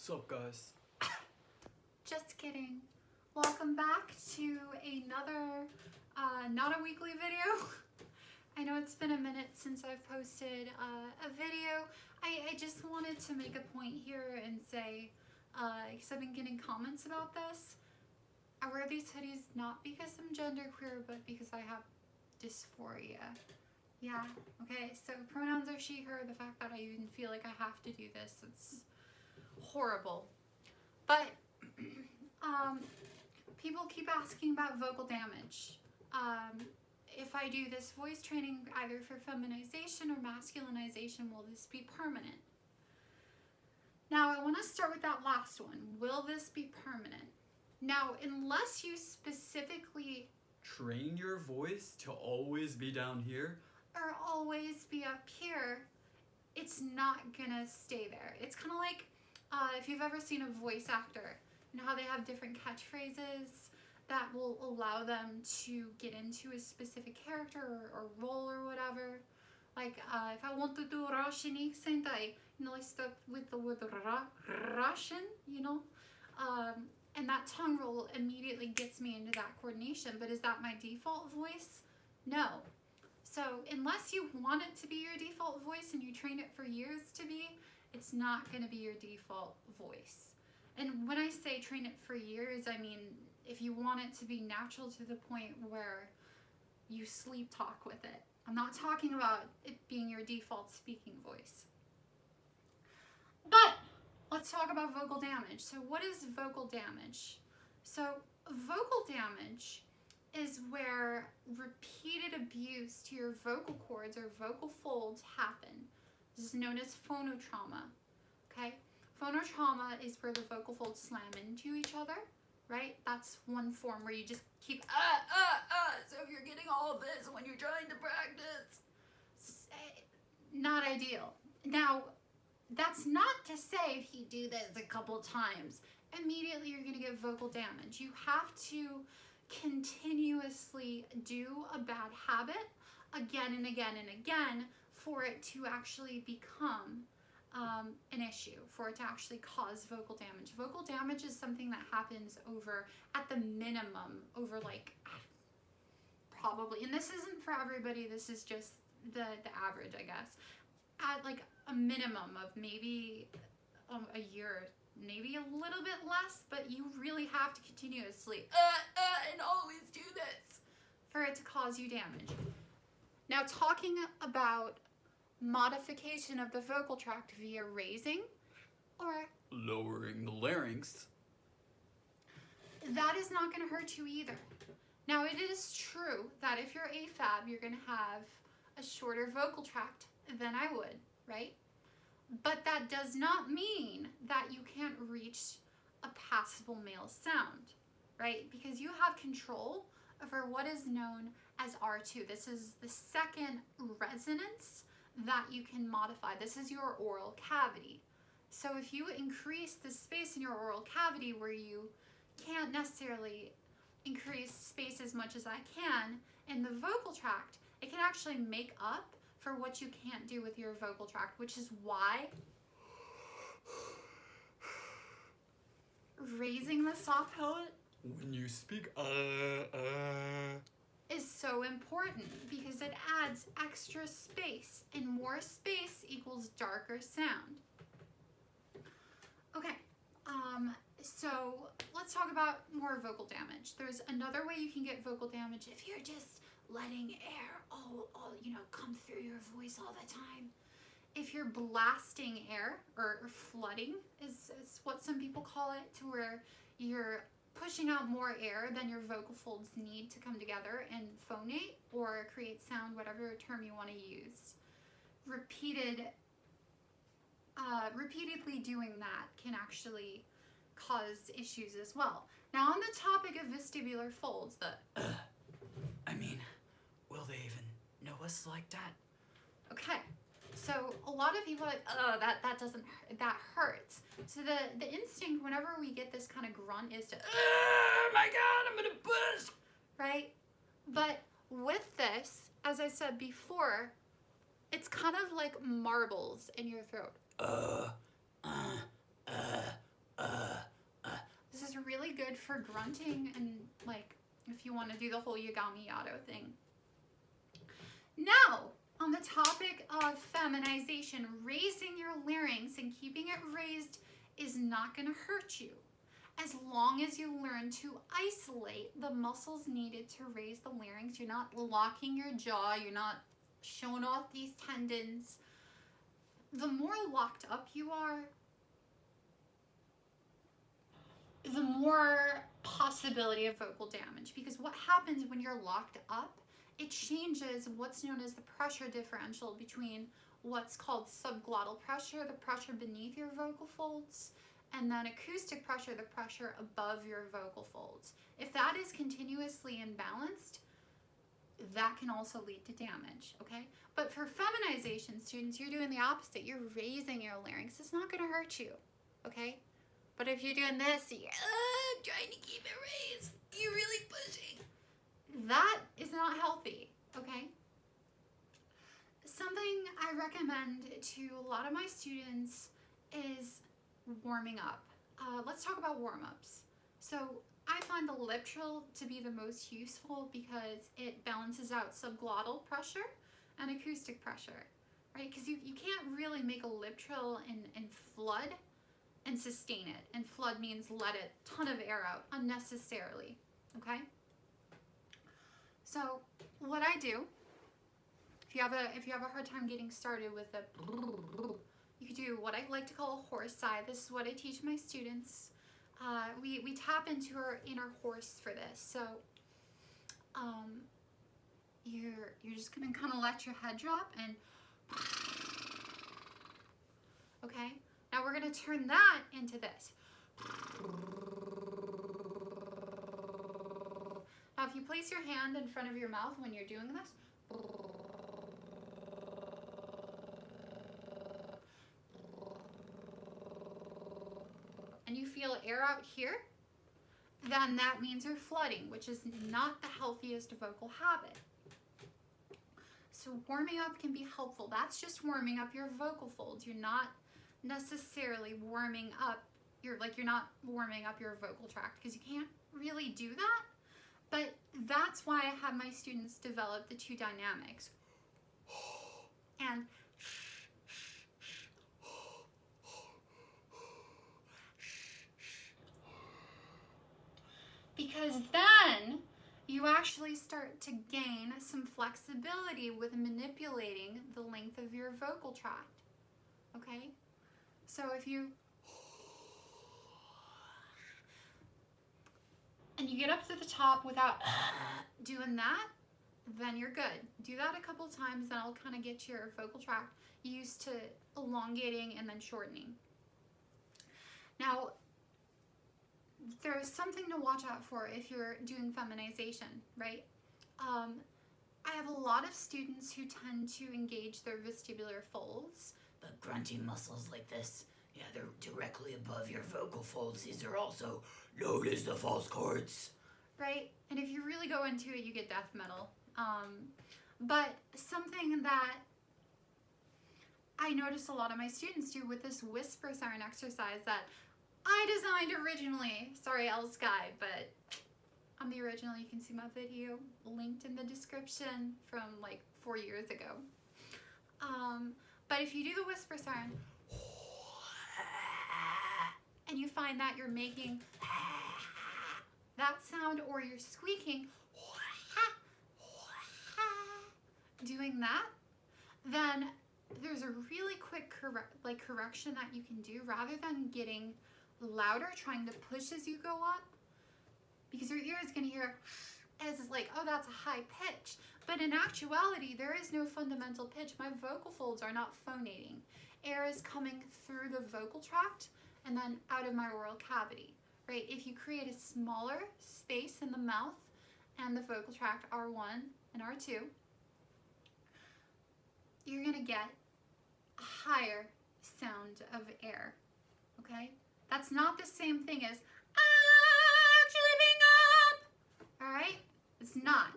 Sup, guys? Just kidding. Welcome back to another, not a weekly video. I know it's been a minute since I've posted a video. I just wanted to make a point here and say, because I've been getting comments about this, I wear these hoodies not because I'm genderqueer, but because I have dysphoria. Yeah, okay, so pronouns are she, her. The fact that I even feel like I have to do this, it's horrible. But people keep asking about vocal damage. If I do this voice training either for feminization or masculinization, will this be permanent? Now, I want to start with that last one. Will this be permanent? Now, unless you specifically Train your voice to always be down here? or always be up here, it's not gonna stay there. It's kind of like if you've ever seen a voice actor, you know how they have different catchphrases that will allow them to get into a specific character or role or whatever. Like if I want to do Russian accent, I start with the word Russian, and that tongue roll immediately gets me into that coordination. But is that my default voice? No. So unless you want it to be your default voice and you train it for years to be, it's not going to be your default voice. And when I say train it for years, I mean if you want it to be natural to the point where you sleep talk with it. I'm not talking about it being your default speaking voice. But let's talk about vocal damage. So what is vocal damage? So vocal damage is where repeated abuse to your vocal cords or vocal folds happen. This is known as phonotrauma, okay? Phonotrauma is where the vocal folds slam into each other, right? That's one form where you just keep, so if you're getting all of this when you're trying to practice, not ideal. Now, that's not to say if you do this a couple times, immediately you're gonna get vocal damage. You have to continuously do a bad habit again and again and again for it to actually become an issue, for it to actually cause vocal damage. Vocal damage is something that happens over, at the minimum, over like probably, and this isn't for everybody, this is just the average, I guess, at like a minimum of maybe a year, maybe a little bit less, but you really have to continuously and always do this for it to cause you damage. Now, talking about modification of the vocal tract via raising or Lowering the larynx. that is not going to hurt you either. Now, it is true that if you're AFAB, you're going to have a shorter vocal tract than I would, right? But that does not mean that you can't reach a passable male sound, right? Because you have control over what is known as R2. This is the second resonance that you can modify. This is your oral cavity. So if you increase the space in your oral cavity where you can't necessarily increase space as much as I can in the vocal tract, it can actually make up for what you can't do with your vocal tract, which is why raising the soft palate When you speak, is so important because it adds extra space, and more space equals darker sound. Okay, so let's talk about more vocal damage. There's another way you can get vocal damage if you're just letting air come through your voice all the time. If you're blasting air, or flooding is what some people call it, to where you're pushing out more air than your vocal folds need to come together and phonate or create sound, whatever term you want to use. Repeatedly doing that can actually cause issues as well. Now, on the topic of vestibular folds, will they even know us like that? okay, so a lot of people are like, oh, that hurts. So the instinct whenever we get this kind of grunt is to, Oh my god, I'm gonna push! right? But with this, as I said before, it's kind of like marbles in your throat. really good for grunting and like if you want to do the whole Yagami Yado thing. Now, on the topic of feminization, raising your larynx and keeping it raised is not going to hurt you as long as you learn to isolate the muscles needed to raise the larynx. You're not locking your jaw, you're not showing off these tendons. The more locked up you are, the more possibility of vocal damage, because what happens when you're locked up, it changes what's known as the pressure differential between what's called subglottal pressure, the pressure beneath your vocal folds, and then acoustic pressure, the pressure above your vocal folds. If that is continuously imbalanced, that can also lead to damage, okay? But for feminization students, you're doing the opposite. You're raising your larynx. It's not going to hurt you, okay? But if you're doing this, you're trying to keep it raised, you're really pushing. That is not healthy, okay? Something I recommend to a lot of my students is warming up. Let's talk about warm-ups. So I find the lip trill to be the most useful because it balances out subglottal pressure and acoustic pressure, right? Because you can't really make a lip trill and flood and sustain it. And flood means let a ton of air out unnecessarily, okay? So what I do, if you have a hard time getting started with the, you could do what I like to call a horse sigh. This is what I teach my students. We tap into our inner horse for this. So you're just gonna kind of let your head drop and, okay? Now we're gonna turn that into this. Now if you place your hand in front of your mouth when you're doing this, and you feel air out here, then that means you're flooding, which is not the healthiest vocal habit. So warming up can be helpful. That's just warming up your vocal folds. You're not necessarily warming up you're not warming up your vocal tract, because you can't really do that. But that's why I have my students develop the two dynamics. And because then you actually start to gain some flexibility with manipulating the length of your vocal tract, okay? So if you, and you get up to the top without doing that, then you're good. Do that a couple times, then I'll kind of get your vocal tract used to elongating and then shortening. Now, there's something to watch out for if you're doing feminization, right? I have a lot of students who tend to engage their vestibular folds. The grunting muscles like this, yeah, they're directly above your vocal folds. These are also known as the false chords. Right? And if you really go into it, you get death metal. But something that I notice a lot of my students do with this whisper siren exercise that I designed originally. Sorry, L Sky, but I'm the original. You can see my video linked in the description from like 4 years ago. But if you do the whisper siren and you find that you're making that sound, or you're squeaking, doing that, then there's a really quick correction that you can do rather than getting louder, trying to push as you go up, because your ear is going to hear as like, oh, that's a high pitch. But in actuality, there is no fundamental pitch. My vocal folds are not phonating. Air is coming through the vocal tract and then out of my oral cavity, right? If you create a smaller space in the mouth and the vocal tract R1 and R2, you're going to get a higher sound of air, okay? That's not the same thing as actually being up, all right? It's not.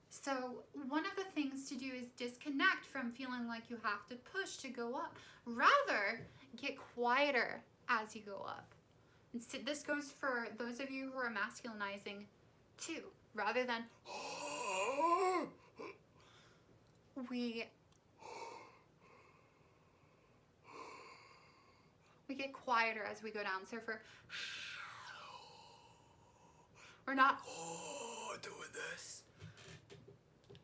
So one of the things to do is disconnect from feeling like you have to push to go up. Rather, get quieter as you go up. And so this goes for those of you who are masculinizing too. Rather than we get quieter as we go down. So for we're not doing this.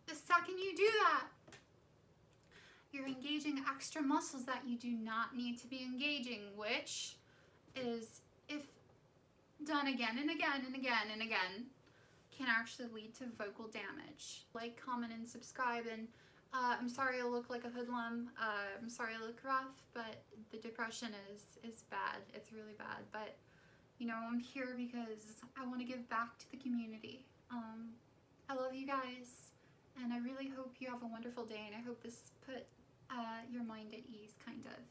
The second you do that, you're engaging extra muscles that you do not need to be engaging, which is, if done again and again and again and again, can actually lead to vocal damage. Like, comment, and subscribe. And I'm sorry I look like a hoodlum. I'm sorry I look rough, but the depression is bad. It's really bad. But, you know, I'm here because I want to give back to the community. I love you guys, and I really hope you have a wonderful day, and I hope this put your mind at ease, kind of.